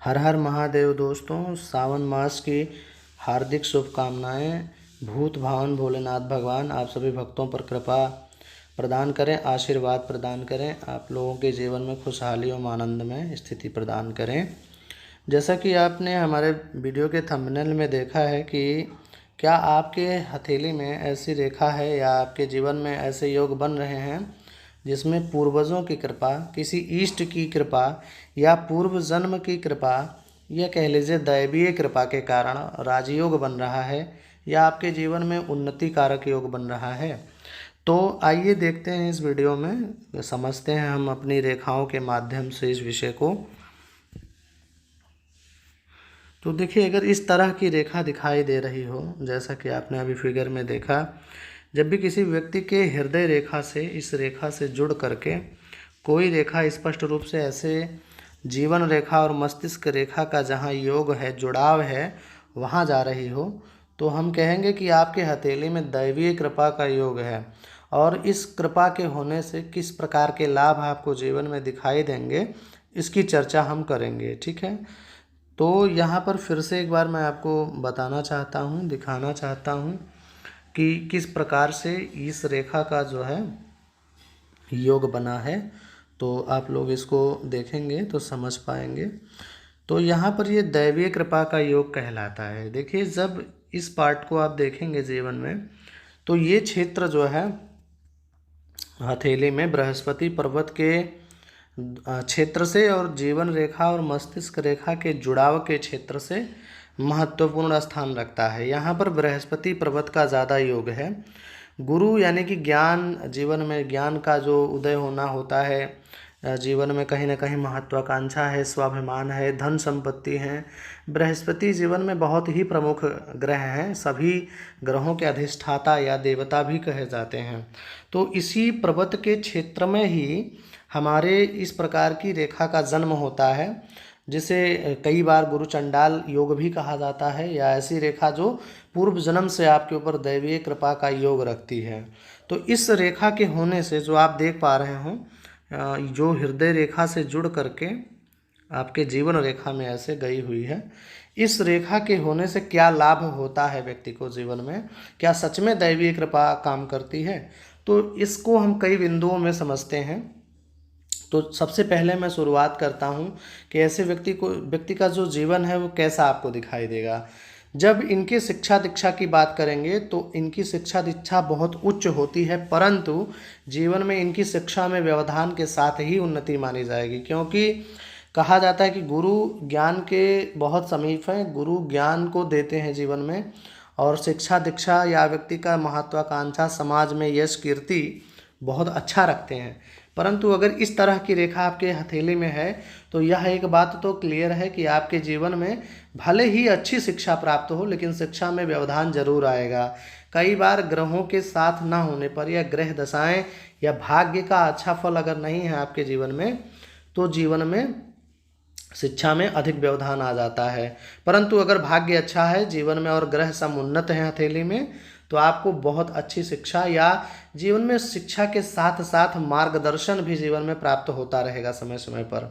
हर हर महादेव दोस्तों, सावन मास की हार्दिक शुभकामनाएं। भूत भावन भोलेनाथ भगवान आप सभी भक्तों पर कृपा प्रदान करें, आशीर्वाद प्रदान करें, आप लोगों के जीवन में खुशहाली और आनंद में स्थिति प्रदान करें। जैसा कि आपने हमारे वीडियो के थंबनेल में देखा है कि क्या आपके हथेली में ऐसी रेखा है या आपके जीवन में ऐसे योग बन रहे हैं जिसमें पूर्वजों की कृपा, किसी इष्ट की कृपा या पूर्व जन्म की कृपा या कह लीजिए दैवीय कृपा के कारण राजयोग बन रहा है या आपके जीवन में उन्नति कारक योग बन रहा है। तो आइए देखते हैं इस वीडियो में, समझते हैं हम अपनी रेखाओं के माध्यम से इस विषय को। तो देखिए, अगर इस तरह की रेखा दिखाई दे रही हो, जैसा कि आपने अभी फिगर में देखा, जब भी किसी व्यक्ति के हृदय रेखा से इस रेखा से जुड़ करके कोई रेखा स्पष्ट रूप से ऐसे जीवन रेखा और मस्तिष्क रेखा का जहाँ योग है, जुड़ाव है, वहाँ जा रही हो, तो हम कहेंगे कि आपके हथेली में दैवीय कृपा का योग है। और इस कृपा के होने से किस प्रकार के लाभ आपको जीवन में दिखाई देंगे, इसकी चर्चा हम करेंगे। ठीक है, तो यहाँ पर फिर से एक बार मैं आपको बताना चाहता हूँ, दिखाना चाहता हूँ कि किस प्रकार से इस रेखा का जो है योग बना है। तो आप लोग इसको देखेंगे तो समझ पाएंगे। तो यहाँ पर ये दैवीय कृपा का योग कहलाता है। देखिए, जब इस पार्ट को आप देखेंगे जीवन में, तो ये क्षेत्र जो है हथेली में बृहस्पति पर्वत के क्षेत्र से और जीवन रेखा और मस्तिष्क रेखा के जुड़ाव के क्षेत्र से महत्वपूर्ण स्थान रखता है। यहाँ पर बृहस्पति पर्वत का ज़्यादा योग है। गुरु यानी कि ज्ञान, जीवन में ज्ञान का जो उदय होना होता है, जीवन में कहीं ना कहीं महत्वाकांक्षा है, स्वाभिमान है, धन संपत्ति है। बृहस्पति जीवन में बहुत ही प्रमुख ग्रह हैं, सभी ग्रहों के अधिष्ठाता या देवता भी कहे जाते हैं। तो इसी पर्वत के क्षेत्र में ही हमारे इस प्रकार की रेखा का जन्म होता है, जिसे कई बार गुरु चंडाल योग भी कहा जाता है, या ऐसी रेखा जो पूर्व जन्म से आपके ऊपर दैवीय कृपा का योग रखती है। तो इस रेखा के होने से जो आप देख पा रहे हो, जो हृदय रेखा से जुड़ करके आपके जीवन रेखा में ऐसे गई हुई है, इस रेखा के होने से क्या लाभ होता है व्यक्ति को जीवन में, क्या सच में दैवीय कृपा काम करती है, तो इसको हम कई बिंदुओं में समझते हैं। तो सबसे पहले मैं शुरुआत करता हूँ कि ऐसे व्यक्ति का जो जीवन है वो कैसा आपको दिखाई देगा। जब इनकी शिक्षा दीक्षा की बात करेंगे तो इनकी शिक्षा दीक्षा बहुत उच्च होती है, परंतु जीवन में इनकी शिक्षा में व्यवधान के साथ ही उन्नति मानी जाएगी, क्योंकि कहा जाता है कि गुरु ज्ञान के बहुत समीप हैं, गुरु ज्ञान को देते हैं जीवन में, और शिक्षा दीक्षा या व्यक्ति का महत्वाकांक्षा, समाज में यश कीर्ति बहुत अच्छा रखते हैं। परंतु अगर इस तरह की रेखा आपके हथेली में है तो यह एक बात तो क्लियर है कि आपके जीवन में भले ही अच्छी शिक्षा प्राप्त हो, लेकिन शिक्षा में व्यवधान जरूर आएगा। कई बार ग्रहों के साथ ना होने पर या ग्रह दशाएं या भाग्य का अच्छा फल अगर नहीं है आपके जीवन में, तो जीवन में शिक्षा में अधिक व्यवधान आ जाता है। परंतु अगर भाग्य अच्छा है जीवन में और ग्रह समुन्नत हैं हथेली में, तो आपको बहुत अच्छी शिक्षा या जीवन में शिक्षा के साथ साथ मार्गदर्शन भी जीवन में प्राप्त होता रहेगा समय समय पर।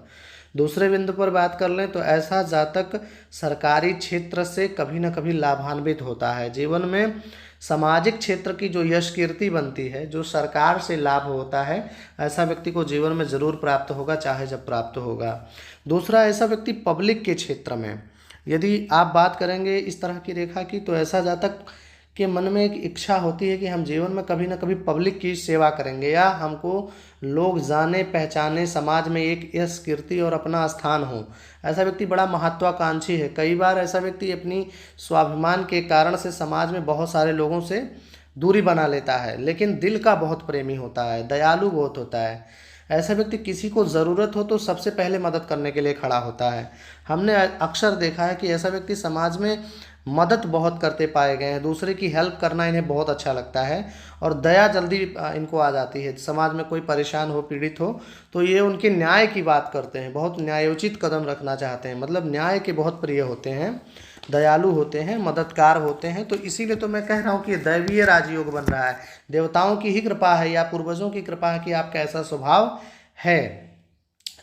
दूसरे बिंदु पर बात कर लें तो ऐसा जातक सरकारी क्षेत्र से कभी न कभी लाभान्वित होता है। जीवन में सामाजिक क्षेत्र की जो यश कीर्ति बनती है, जो सरकार से लाभ होता है, ऐसा व्यक्ति को जीवन में ज़रूर प्राप्त होगा, चाहे जब प्राप्त होगा। दूसरा, ऐसा व्यक्ति पब्लिक के क्षेत्र में, यदि आप बात करेंगे इस तरह की रेखा की, तो ऐसा जातक के मन में एक इच्छा होती है कि हम जीवन में कभी ना कभी पब्लिक की सेवा करेंगे, या हमको लोग जाने पहचाने, समाज में एक यश कीर्ति और अपना स्थान हो। ऐसा व्यक्ति बड़ा महत्वाकांक्षी है। कई बार ऐसा व्यक्ति अपनी स्वाभिमान के कारण से समाज में बहुत सारे लोगों से दूरी बना लेता है, लेकिन दिल का बहुत प्रेमी होता है, दयालु बहुत होता है। ऐसा व्यक्ति किसी को ज़रूरत हो तो सबसे पहले मदद करने के लिए खड़ा होता है। हमने अक्सर देखा है कि ऐसा व्यक्ति समाज में मदद बहुत करते पाए गए हैं, दूसरे की हेल्प करना इन्हें बहुत अच्छा लगता है, और दया जल्दी इनको आ जाती है। समाज में कोई परेशान हो, पीड़ित हो, तो ये उनके न्याय की बात करते हैं, बहुत न्यायोचित कदम रखना चाहते हैं, मतलब न्याय के बहुत प्रिय होते हैं, दयालु होते हैं, मददगार होते हैं। तो इसीलिए तो मैं कह रहा हूँ कि दैवीय राजयोग बन रहा है, देवताओं की ही कृपा है या पूर्वजों की कृपा है कि आपका ऐसा स्वभाव है।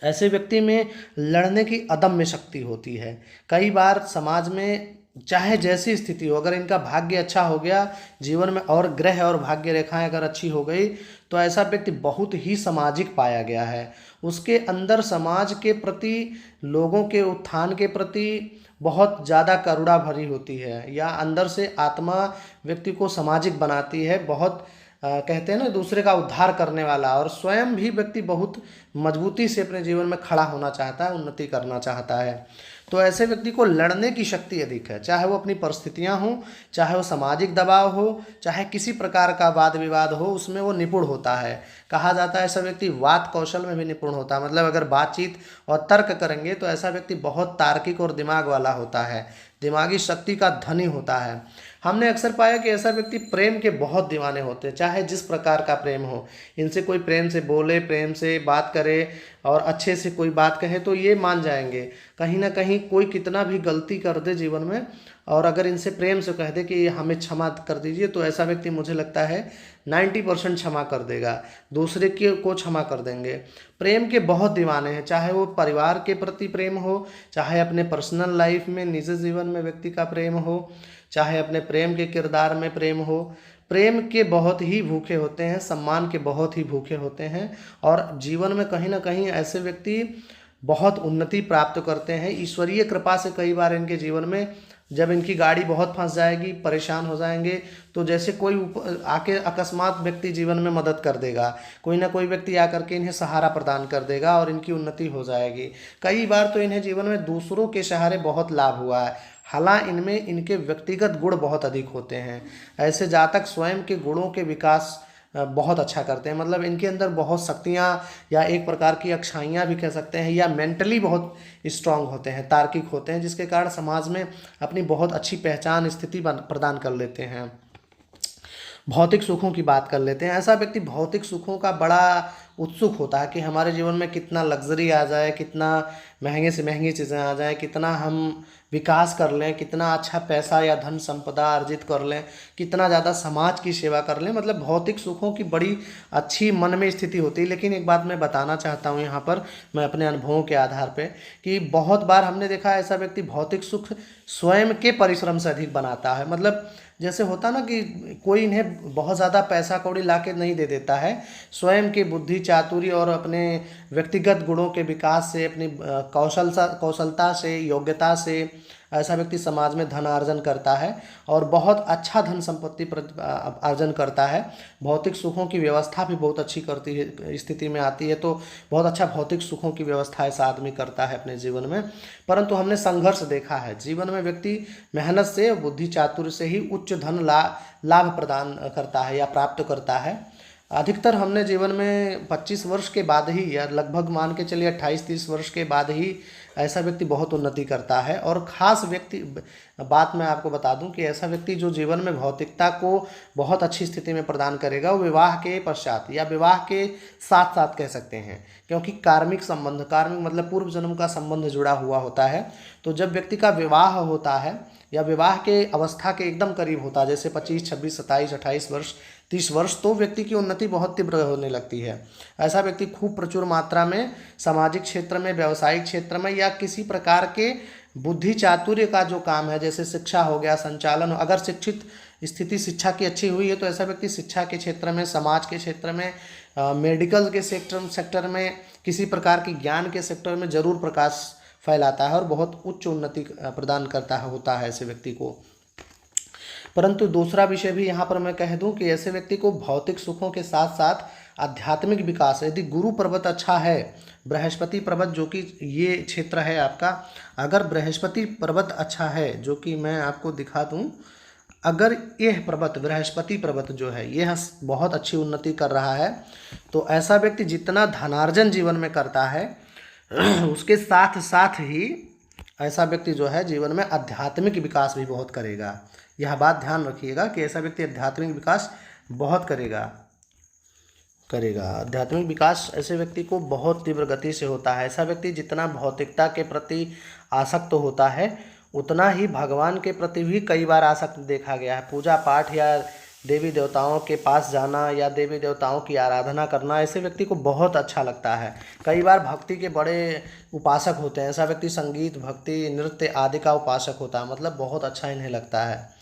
ऐसे व्यक्ति में लड़ने की अदम्य शक्ति होती है। कई बार समाज में चाहे जैसी स्थिति हो, अगर इनका भाग्य अच्छा हो गया जीवन में और ग्रह और भाग्य रेखाएं अगर अच्छी हो गई तो ऐसा व्यक्ति बहुत ही सामाजिक पाया गया है। उसके अंदर समाज के प्रति, लोगों के उत्थान के प्रति बहुत ज़्यादा करुणा भरी होती है, या अंदर से आत्मा व्यक्ति को सामाजिक बनाती है। बहुत कहते हैं ना दूसरे का उद्धार करने वाला, और स्वयं भी व्यक्ति बहुत मजबूती से अपने जीवन में खड़ा होना चाहता है, उन्नति करना चाहता है। तो ऐसे व्यक्ति को लड़ने की शक्ति अधिक है, चाहे वो अपनी परिस्थितियां हों, चाहे वो सामाजिक दबाव हो, चाहे किसी प्रकार का वाद विवाद हो, उसमें वो निपुण होता है। कहा जाता है ऐसा व्यक्ति वाद कौशल में भी निपुण होता है, मतलब अगर बातचीत और तर्क करेंगे तो ऐसा व्यक्ति बहुत तार्किक और दिमाग वाला होता है, दिमागी शक्ति का धनी होता है। हमने अक्सर पाया कि ऐसा व्यक्ति प्रेम के बहुत दीवाने होते हैं, चाहे जिस प्रकार का प्रेम हो। इनसे कोई प्रेम से बोले, प्रेम से बात करे और अच्छे से कोई बात कहे तो ये मान जाएंगे। कहीं ना कहीं कोई कितना भी गलती कर दे जीवन में, और अगर इनसे प्रेम से कह दे कि हमें क्षमा कर दीजिए, तो ऐसा व्यक्ति मुझे लगता है 90% क्षमा कर देगा, दूसरे के को क्षमा कर देंगे। प्रेम के बहुत दीवाने हैं, चाहे वो परिवार के प्रति प्रेम हो, चाहे अपने पर्सनल लाइफ में, निजी जीवन में व्यक्ति का प्रेम हो, चाहे अपने प्रेम के किरदार में प्रेम हो। प्रेम के बहुत ही भूखे होते हैं, सम्मान के बहुत ही भूखे होते हैं, और जीवन में कहीं ना कहीं ऐसे व्यक्ति बहुत उन्नति प्राप्त करते हैं। ईश्वरीय कृपा से कई बार इनके जीवन में जब इनकी गाड़ी बहुत फंस जाएगी, परेशान हो जाएंगे, तो जैसे कोई आके अकस्मात व्यक्ति जीवन में मदद कर देगा, कोई ना कोई व्यक्ति आकर के इन्हें सहारा प्रदान कर देगा और इनकी उन्नति हो जाएगी। कई बार तो इन्हें जीवन में दूसरों के सहारे बहुत लाभ हुआ है, हालांकि इनमें इनके व्यक्तिगत गुण बहुत अधिक होते हैं। ऐसे जातक स्वयं के गुणों के विकास बहुत अच्छा करते हैं, मतलब इनके अंदर बहुत शक्तियाँ या एक प्रकार की अच्छाइयाँ भी कह सकते हैं, या मेंटली बहुत स्ट्रांग होते हैं, तार्किक होते हैं, जिसके कारण समाज में अपनी बहुत अच्छी पहचान स्थिति प्रदान कर लेते हैं। भौतिक सुखों की बात कर लेते हैं। ऐसा व्यक्ति भौतिक सुखों का बड़ा उत्सुक होता है कि हमारे जीवन में कितना लग्जरी आ जाए, कितना महंगे से महंगी चीज़ें आ जाएं, कितना हम विकास कर लें, कितना अच्छा पैसा या धन संपदा अर्जित कर लें, कितना ज़्यादा समाज की सेवा कर लें। मतलब भौतिक सुखों की बड़ी अच्छी मन में स्थिति होती है। लेकिन एक बात मैं बताना चाहता हूँ यहाँ पर, मैं अपने अनुभवों के आधार पर, कि बहुत बार हमने देखा है ऐसा व्यक्ति भौतिक सुख स्वयं के परिश्रम से अधिक बनाता है। मतलब जैसे होता ना कि कोई इन्हें बहुत ज़्यादा पैसा कौड़ी ला के नहीं दे देता है, स्वयं के बुद्धि चातुर्य और अपने व्यक्तिगत गुणों के विकास से, अपनी कौशलता से, योग्यता से ऐसा व्यक्ति समाज में धन अर्जन करता है और बहुत अच्छा धन संपत्ति अर्जन करता है। भौतिक सुखों की व्यवस्था भी बहुत अच्छी करती है, स्थिति में आती है तो बहुत अच्छा भौतिक सुखों की व्यवस्था ऐसा आदमी करता है अपने जीवन में। परंतु हमने संघर्ष देखा है, जीवन में व्यक्ति मेहनत से, बुद्धि चातुर्य से ही उच्च धन लाभ प्रदान करता है या प्राप्त करता है। अधिकतर हमने जीवन में 25 वर्ष के बाद ही, या लगभग मान के चलिए 28-30 वर्ष के बाद ही ऐसा व्यक्ति बहुत उन्नति करता है। और ख़ास व्यक्ति बात मैं आपको बता दूं कि ऐसा व्यक्ति जो जीवन में भौतिकता को बहुत अच्छी स्थिति में प्रदान करेगा, वो विवाह के पश्चात या विवाह के साथ साथ कह सकते हैं, क्योंकि कार्मिक संबंध, कार्मिक मतलब पूर्व जन्म का संबंध जुड़ा हुआ होता है। तो जब व्यक्ति का विवाह होता है या विवाह के अवस्था के एकदम करीब होता है, जैसे 25, 26, 27, 28 वर्ष, 30 वर्ष, तो व्यक्ति की उन्नति बहुत तीव्र होने लगती है। ऐसा व्यक्ति खूब प्रचुर मात्रा में सामाजिक क्षेत्र में, व्यावसायिक क्षेत्र में, या किसी प्रकार के बुद्धि चातुर्य का जो काम है, जैसे शिक्षा हो गया, संचालन, अगर शिक्षित स्थिति शिक्षा की अच्छी हुई है तो ऐसा व्यक्ति शिक्षा के क्षेत्र में, समाज के क्षेत्र में, मेडिकल के सेक्टर में, किसी प्रकार की ज्ञान के सेक्टर में जरूर प्रकाश फैलाता है और बहुत उच्च उन्नति प्रदान करता है, होता है ऐसे व्यक्ति को। परंतु दूसरा विषय भी यहाँ पर मैं कह दूं कि ऐसे व्यक्ति को भौतिक सुखों के साथ साथ आध्यात्मिक विकास, यदि गुरु पर्वत अच्छा है, बृहस्पति पर्वत जो कि ये क्षेत्र है आपका, अगर बृहस्पति पर्वत अच्छा है, जो कि मैं आपको दिखा दूं, अगर यह पर्वत बृहस्पति पर्वत जो है यह बहुत अच्छी उन्नति कर रहा है, तो ऐसा व्यक्ति जितना धनार्जन जीवन में करता है उसके साथ साथ ही ऐसा व्यक्ति जो है जीवन में आध्यात्मिक विकास भी बहुत करेगा। यह बात ध्यान रखिएगा कि ऐसा व्यक्ति आध्यात्मिक विकास बहुत करेगा। आध्यात्मिक विकास ऐसे व्यक्ति को बहुत तीव्र गति से होता है। ऐसा व्यक्ति जितना भौतिकता के प्रति आसक्त होता है, उतना ही भगवान के प्रति भी कई बार आसक्त देखा गया है। पूजा पाठ या देवी देवताओं के पास जाना या देवी देवताओं की आराधना करना ऐसे व्यक्ति को बहुत अच्छा लगता है। कई बार भक्ति के बड़े उपासक होते हैं, ऐसा व्यक्ति संगीत, भक्ति, नृत्य आदि का उपासक होता है, मतलब बहुत अच्छा इन्हें लगता है।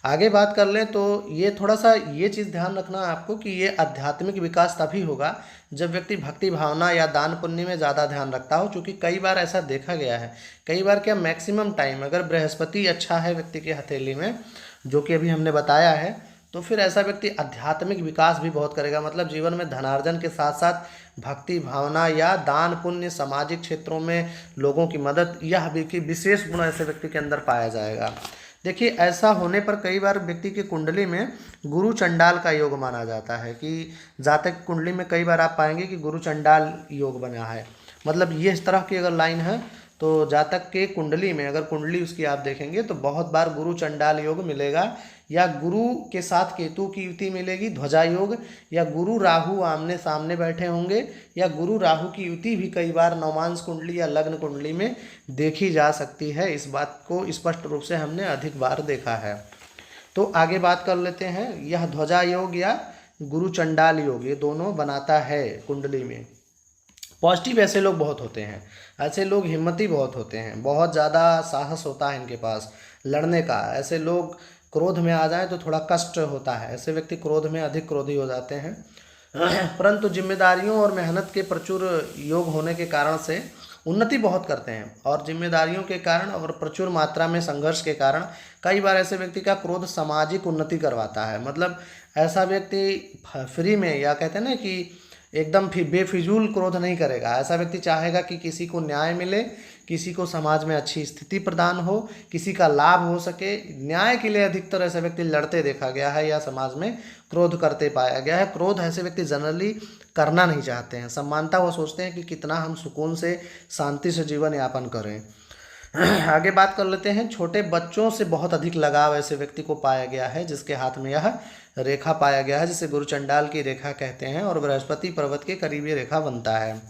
आगे बात कर लें तो ये थोड़ा सा ये चीज़ ध्यान रखना है आपको कि ये आध्यात्मिक विकास तभी होगा जब व्यक्ति भक्ति भावना या दान पुण्य में ज़्यादा ध्यान रखता हो, क्योंकि कई बार ऐसा देखा गया है, कई बार क्या मैक्सिमम टाइम अगर बृहस्पति अच्छा है व्यक्ति के हथेली में, जो कि अभी हमने बताया है, तो फिर ऐसा व्यक्ति आध्यात्मिक विकास भी बहुत करेगा। मतलब जीवन में धनार्जन के साथ साथ भक्ति भावना या दान पुण्य, सामाजिक क्षेत्रों में लोगों की मदद, यह भी कि विशेष गुण ऐसे व्यक्ति के अंदर पाया जाएगा। देखिए, ऐसा होने पर कई बार व्यक्ति की कुंडली में गुरु चंडाल का योग माना जाता है कि जातक कुंडली में कई बार आप पाएंगे कि गुरु चंडाल योग बना है। मतलब ये इस तरह की अगर लाइन है तो जातक के कुंडली में अगर कुंडली उसकी आप देखेंगे तो बहुत बार गुरु चंडाल योग मिलेगा, या गुरु के साथ केतु की युति मिलेगी, ध्वजा योग, या गुरु राहु आमने सामने बैठे होंगे, या गुरु राहु की युति भी कई बार नवमांश कुंडली या लग्न कुंडली में देखी जा सकती है। इस बात को स्पष्ट रूप से हमने अधिक बार देखा है। तो आगे बात कर लेते हैं, यह ध्वजा योग या गुरु चंडाल योग ये दोनों बनाता है कुंडली में। पॉजिटिव ऐसे लोग बहुत होते हैं, ऐसे लोग हिम्मती बहुत होते हैं, बहुत ज़्यादा साहस होता है इनके पास लड़ने का। ऐसे लोग क्रोध में आ जाएं तो थोड़ा कष्ट होता है, ऐसे व्यक्ति क्रोध में अधिक क्रोधी हो जाते हैं। परंतु जिम्मेदारियों और मेहनत के प्रचुर योग होने के कारण से उन्नति बहुत करते हैं, और जिम्मेदारियों के कारण और प्रचुर मात्रा में संघर्ष के कारण कई बार ऐसे व्यक्ति का क्रोध सामाजिक उन्नति करवाता है। मतलब ऐसा व्यक्ति फ्री में, या कहते हैं ना कि एकदम बेफिजूल क्रोध नहीं करेगा। ऐसा व्यक्ति चाहेगा कि किसी को न्याय मिले, किसी को समाज में अच्छी स्थिति प्रदान हो, किसी का लाभ हो सके। न्याय के लिए अधिकतर ऐसे व्यक्ति लड़ते देखा गया है या समाज में क्रोध करते पाया गया है। क्रोध ऐसे व्यक्ति जनरली करना नहीं चाहते हैं। समानता वो सोचते हैं कि कितना हम सुकून से, शांति से जीवन यापन करें। आगे बात कर लेते हैं, छोटे बच्चों से बहुत अधिक लगाव ऐसे व्यक्ति को पाया गया है जिसके हाथ में यह रेखा पाया गया है, जिसे गुरु चंडाल की रेखा कहते हैं, और बृहस्पति पर्वत के करीब ये रेखा बनता है।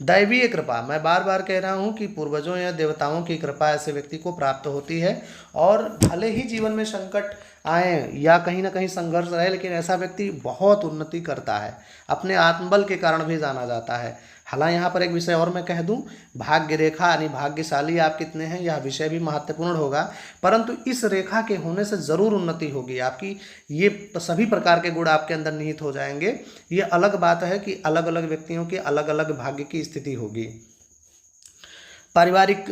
दैवीय कृपा, मैं बार बार कह रहा हूँ कि पूर्वजों या देवताओं की कृपा ऐसे व्यक्ति को प्राप्त होती है, और भले ही जीवन में संकट आए या कहीं ना कहीं संघर्ष रहे, लेकिन ऐसा व्यक्ति बहुत उन्नति करता है, अपने आत्मबल के कारण भी जाना जाता है। हालांकि यहाँ पर एक विषय और मैं कह दूं, भाग्य रेखा यानी भाग्यशाली आप कितने हैं, यह विषय भी महत्वपूर्ण होगा, परंतु इस रेखा के होने से ज़रूर उन्नति होगी आपकी। ये सभी प्रकार के गुण आपके अंदर निहित हो जाएंगे। ये अलग बात है कि अलग अलग व्यक्तियों की अलग अलग भाग्य की स्थिति होगी। पारिवारिक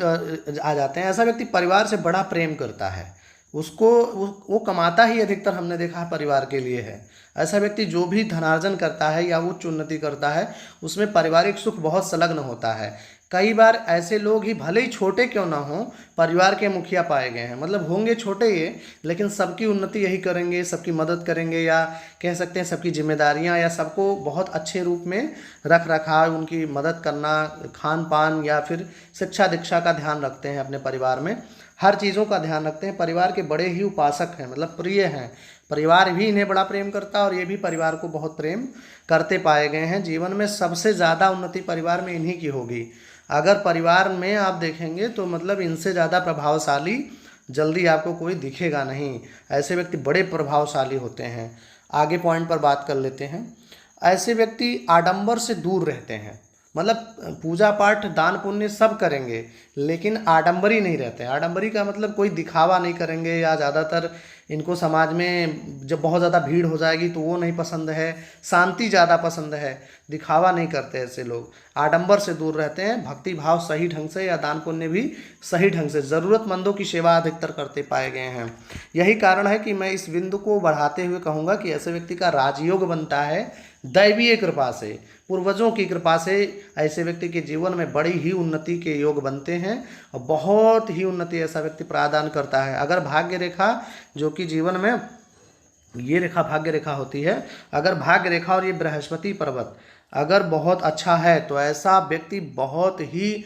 आ जाते हैं, ऐसा व्यक्ति परिवार से बड़ा प्रेम करता है, उसको वो कमाता ही अधिकतर हमने देखा है परिवार के लिए है। ऐसा व्यक्ति जो भी धनार्जन करता है या उच्च उन्नति करता है उसमें पारिवारिक सुख बहुत संलग्न होता है। कई बार ऐसे लोग ही भले ही छोटे क्यों ना हों परिवार के मुखिया पाए गए हैं। मतलब होंगे छोटे ये, लेकिन सबकी उन्नति यही करेंगे, सबकी मदद करेंगे, या कह सकते हैं सबकी जिम्मेदारियां, या सबको बहुत अच्छे रूप में रख रखाव, उनकी मदद करना, खान पान या फिर शिक्षा दीक्षा का ध्यान रखते हैं अपने परिवार में, हर चीज़ों का ध्यान रखते हैं। परिवार के बड़े ही उपासक हैं, मतलब प्रिय हैं। परिवार भी इन्हें बड़ा प्रेम करता है और ये भी परिवार को बहुत प्रेम करते पाए गए हैं। जीवन में सबसे ज़्यादा उन्नति परिवार में इन्हीं की होगी। अगर परिवार में आप देखेंगे तो मतलब इनसे ज़्यादा प्रभावशाली जल्दी आपको कोई दिखेगा नहीं। ऐसे व्यक्ति बड़े प्रभावशाली होते हैं। आगे पॉइंट पर बात कर लेते हैं। ऐसे व्यक्ति आडंबर से दूर रहते हैं, मतलब पूजा पाठ दान पुण्य सब करेंगे लेकिन आडंबरी नहीं रहते हैं। आडंबरी का मतलब कोई दिखावा नहीं करेंगे, या ज़्यादातर इनको समाज में जब बहुत ज़्यादा भीड़ हो जाएगी तो वो नहीं पसंद है, शांति ज़्यादा पसंद है, दिखावा नहीं करते ऐसे लोग, आडंबर से दूर रहते हैं। भक्ति भाव सही ढंग से या दान पुण्य भी सही ढंग से, ज़रूरतमंदों की सेवा अधिकतर करते पाए गए हैं। यही कारण है कि मैं इस बिंदु को बढ़ाते हुए कहूँगा कि ऐसे व्यक्ति का राजयोग बनता है दैवीय कृपा से, पूर्वजों की कृपा से। ऐसे व्यक्ति के जीवन में बड़ी ही उन्नति के योग बनते हैं और बहुत ही उन्नति ऐसा व्यक्ति प्रदान करता है। अगर भाग्य रेखा, जो कि जीवन में ये रेखा भाग्य रेखा होती है, अगर भाग्य रेखा और ये बृहस्पति पर्वत अगर बहुत अच्छा है तो ऐसा व्यक्ति बहुत ही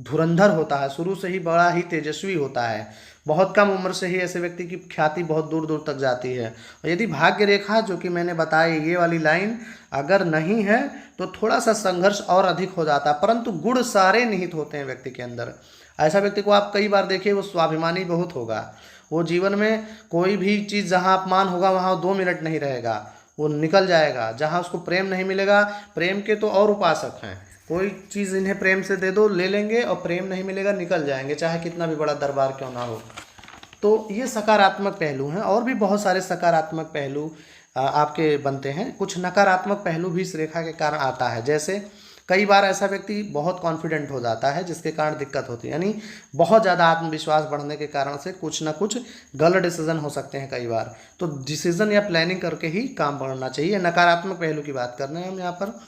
धुरंधर होता है, शुरू से ही बड़ा ही तेजस्वी होता है। बहुत कम उम्र से ही ऐसे व्यक्ति की ख्याति बहुत दूर दूर तक जाती है। और यदि भाग्य रेखा जो कि मैंने बताई ये वाली लाइन अगर नहीं है तो थोड़ा सा संघर्ष और अधिक हो जाता है, परंतु गुण सारे निहित होते हैं व्यक्ति के अंदर। ऐसा व्यक्ति को आप कई बार देखिए वो स्वाभिमानी बहुत होगा, वो जीवन में कोई भी चीज़ जहाँ अपमान होगा वहाँ 2 मिनट नहीं रहेगा, वो निकल जाएगा। जहाँ उसको प्रेम नहीं मिलेगा, प्रेम के तो और उपासक हैं, कोई चीज़ इन्हें प्रेम से दे दो ले लेंगे, और प्रेम नहीं मिलेगा निकल जाएंगे, चाहे कितना भी बड़ा दरबार क्यों ना हो। तो ये सकारात्मक पहलू हैं, और भी बहुत सारे सकारात्मक पहलू आपके बनते हैं। कुछ नकारात्मक पहलू भी इस रेखा के कारण आता है, जैसे कई बार ऐसा व्यक्ति बहुत कॉन्फिडेंट हो जाता है जिसके कारण दिक्कत होती है, यानी बहुत ज़्यादा आत्मविश्वास बढ़ने के कारण से कुछ ना कुछ गलत डिसीजन हो सकते हैं कई बार। तो डिसीजन या प्लानिंग करके ही काम करना चाहिए। नकारात्मक पहलू की बात कर रहे हैं हम यहाँ पर।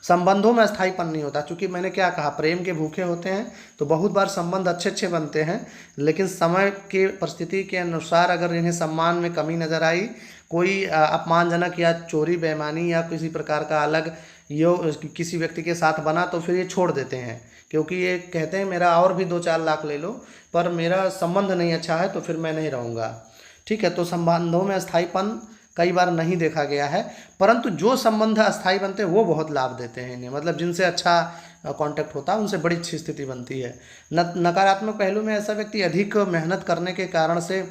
संबंधों में स्थायीपन नहीं होता, क्योंकि मैंने क्या कहा, प्रेम के भूखे होते हैं, तो बहुत बार संबंध अच्छे अच्छे बनते हैं, लेकिन समय के परिस्थिति के अनुसार अगर इन्हें सम्मान में कमी नज़र आई, कोई अपमानजनक या चोरी बेईमानी या किसी प्रकार का अलग यो किसी व्यक्ति के साथ बना, तो फिर ये छोड़ देते हैं, क्योंकि ये कहते हैं मेरा और भी 2-4 लाख ले लो, पर मेरा संबंध नहीं अच्छा है तो फिर मैं नहीं रहूँगा। ठीक है, तो संबंधों में स्थायीपन कई बार नहीं देखा गया है, परंतु जो संबंध अस्थायी बनते हैं वो बहुत लाभ देते हैं इन्हें, मतलब जिनसे अच्छा कांटेक्ट होता है उनसे बड़ी अच्छी स्थिति बनती है। नकारात्मक पहलू में ऐसा व्यक्ति अधिक मेहनत करने के कारण से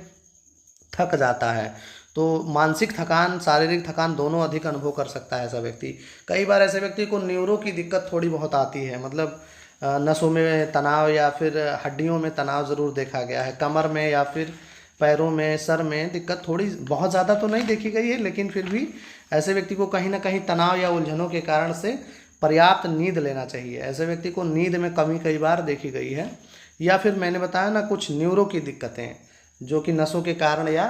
थक जाता है, तो मानसिक थकान शारीरिक थकान दोनों अधिक अनुभव कर सकता है ऐसा व्यक्ति। कई बार ऐसे व्यक्ति को न्यूरो की दिक्कत थोड़ी बहुत आती है, मतलब नसों में तनाव या फिर हड्डियों में तनाव ज़रूर देखा गया है, कमर में या फिर पैरों में, सर में दिक्कत थोड़ी बहुत ज़्यादा तो नहीं देखी गई है, लेकिन फिर भी ऐसे व्यक्ति को कहीं ना कहीं तनाव या उलझनों के कारण से पर्याप्त नींद लेना चाहिए। ऐसे व्यक्ति को नींद में कमी कई बार देखी गई है। या फिर मैंने बताया ना, कुछ न्यूरो की दिक्कतें जो कि नसों के कारण या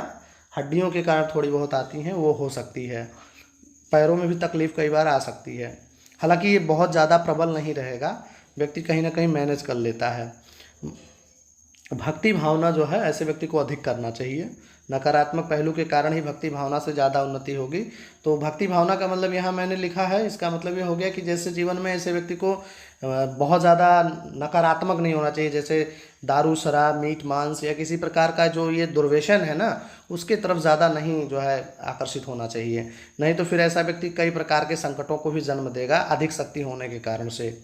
हड्डियों के कारण थोड़ी बहुत आती हैं, वो हो सकती है। पैरों में भी तकलीफ़ कई बार आ सकती है, हालांकि ये बहुत ज़्यादा प्रबल नहीं रहेगा, व्यक्ति कहीं ना कहीं मैनेज कर लेता है। भक्ति भावना जो है ऐसे व्यक्ति को अधिक करना चाहिए। नकारात्मक पहलू के कारण ही भक्ति भावना से ज़्यादा उन्नति होगी। तो भक्ति भावना का मतलब यहाँ मैंने लिखा है, इसका मतलब ये हो गया कि जैसे जीवन में ऐसे व्यक्ति को बहुत ज़्यादा नकारात्मक नहीं होना चाहिए, जैसे दारू शराब मीट मांस या किसी प्रकार का जो ये दुर्व्यसन है ना, उसके तरफ ज़्यादा नहीं जो है आकर्षित होना चाहिए, नहीं तो फिर ऐसा व्यक्ति कई प्रकार के संकटों को भी जन्म देगा अधिक शक्ति होने के कारण से।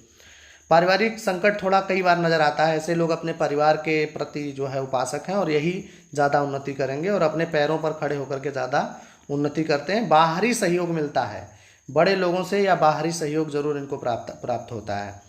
पारिवारिक संकट थोड़ा कई बार नज़र आता है, ऐसे लोग अपने परिवार के प्रति जो है उपासक हैं और यही ज़्यादा उन्नति करेंगे और अपने पैरों पर खड़े होकर के ज़्यादा उन्नति करते हैं। बाहरी सहयोग मिलता है, बड़े लोगों से या बाहरी सहयोग जरूर इनको प्राप्त होता है।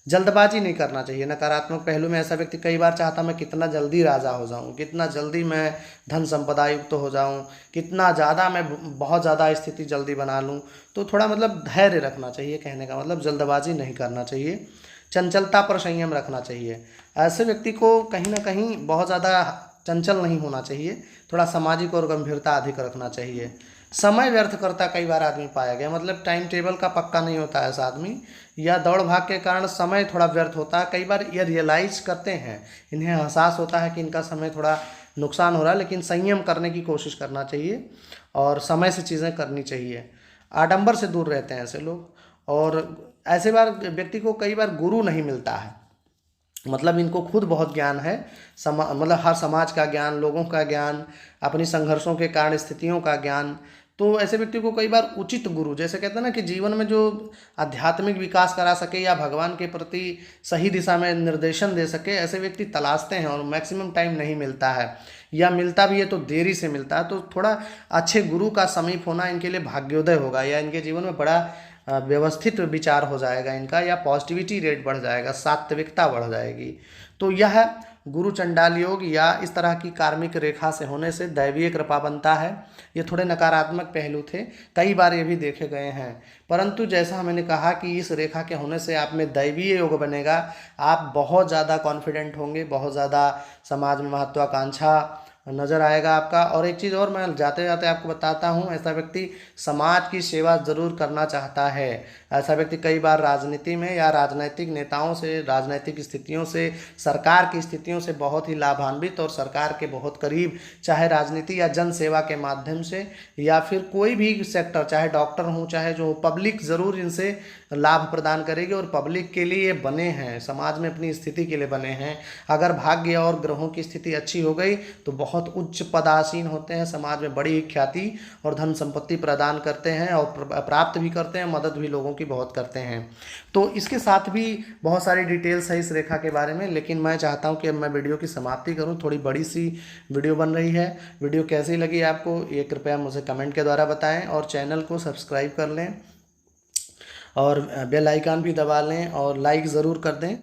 जल्दबाजी नहीं करना चाहिए। नकारात्मक पहलू में ऐसा व्यक्ति कई बार चाहता मैं कितना जल्दी राजा हो जाऊं, कितना जल्दी मैं धन संपदा युक्त हो जाऊं, कितना ज़्यादा मैं बहुत ज़्यादा स्थिति जल्दी बना लूं। तो थोड़ा मतलब धैर्य रखना चाहिए, कहने का मतलब जल्दबाजी नहीं करना चाहिए। चंचलता पर संयम रखना चाहिए। ऐसे व्यक्ति को कहीं ना कहीं बहुत ज़्यादा चंचल नहीं होना चाहिए, थोड़ा सामाजिक और गंभीरता अधिक रखना चाहिए। समय व्यर्थ करता कई बार आदमी पाया गया, मतलब टाइम टेबल का पक्का नहीं होता है ऐसा आदमी, या दौड़ भाग के कारण समय थोड़ा व्यर्थ होता है। कई बार ये रियलाइज करते हैं, इन्हें एहसास होता है कि इनका समय थोड़ा नुकसान हो रहा है, लेकिन संयम करने की कोशिश करना चाहिए और समय से चीज़ें करनी चाहिए। आडंबर से दूर रहते हैं ऐसे लोग। और ऐसे बार व्यक्ति को कई बार गुरु नहीं मिलता है, मतलब इनको खुद बहुत ज्ञान है, मतलब हर समाज का ज्ञान, लोगों का ज्ञान, अपनी संघर्षों के कारण स्थितियों का ज्ञान। तो ऐसे व्यक्ति को कई बार उचित गुरु, जैसे कहते हैं ना कि जीवन में जो आध्यात्मिक विकास करा सके या भगवान के प्रति सही दिशा में निर्देशन दे सके, ऐसे व्यक्ति तलाशते हैं और मैक्सिमम टाइम नहीं मिलता है, या मिलता भी है तो देरी से मिलता है। तो थोड़ा अच्छे गुरु का समीप होना इनके लिए भाग्योदय होगा, या इनके जीवन में बड़ा व्यवस्थित विचार हो जाएगा इनका, या पॉजिटिविटी रेट बढ़ जाएगा, सात्विकता बढ़ जाएगी। तो यह गुरु चंडाल योग या इस तरह की कार्मिक रेखा से होने से दैवीय कृपा बनता है। ये थोड़े नकारात्मक पहलू थे, कई बार ये भी देखे गए हैं, परंतु जैसा मैंने कहा कि इस रेखा के होने से आप में दैवीय योग बनेगा। आप बहुत ज़्यादा कॉन्फिडेंट होंगे, बहुत ज़्यादा समाज में महत्वाकांक्षा नज़र आएगा आपका। और एक चीज़ और मैं जाते जाते आपको बताता हूँ, ऐसा व्यक्ति समाज की सेवा ज़रूर करना चाहता है। ऐसा व्यक्ति कई बार राजनीति में या राजनैतिक नेताओं से, राजनैतिक स्थितियों से, सरकार की स्थितियों से बहुत ही लाभान्वित और सरकार के बहुत करीब, चाहे राजनीति या जन सेवा के माध्यम से या फिर कोई भी सेक्टर, चाहे डॉक्टर हूँ चाहे जो पब्लिक ज़रूर इनसे लाभ प्रदान करेगी और पब्लिक के लिए बने हैं, समाज में अपनी स्थिति के लिए बने हैं। अगर भाग्य और ग्रहों की स्थिति अच्छी हो गई तो बहुत उच्च पदासीन होते हैं, समाज में बड़ी ख्याति और धन संपत्ति प्रदान करते हैं और प्राप्त भी करते हैं, मदद भी लोगों की की बहुत करते हैं। तो इसके साथ भी बहुत सारी डिटेल्स है इस रेखा के बारे में, लेकिन मैं चाहता हूं कि अब मैं वीडियो की समाप्ति करूं। थोड़ी बड़ी सी वीडियो बन रही है। वीडियो कैसी लगी आपको ये कृपया मुझे कमेंट के द्वारा बताएं, और चैनल को सब्सक्राइब कर लें और बेल आइकन भी दबा लें और लाइक ज़रूर कर दें।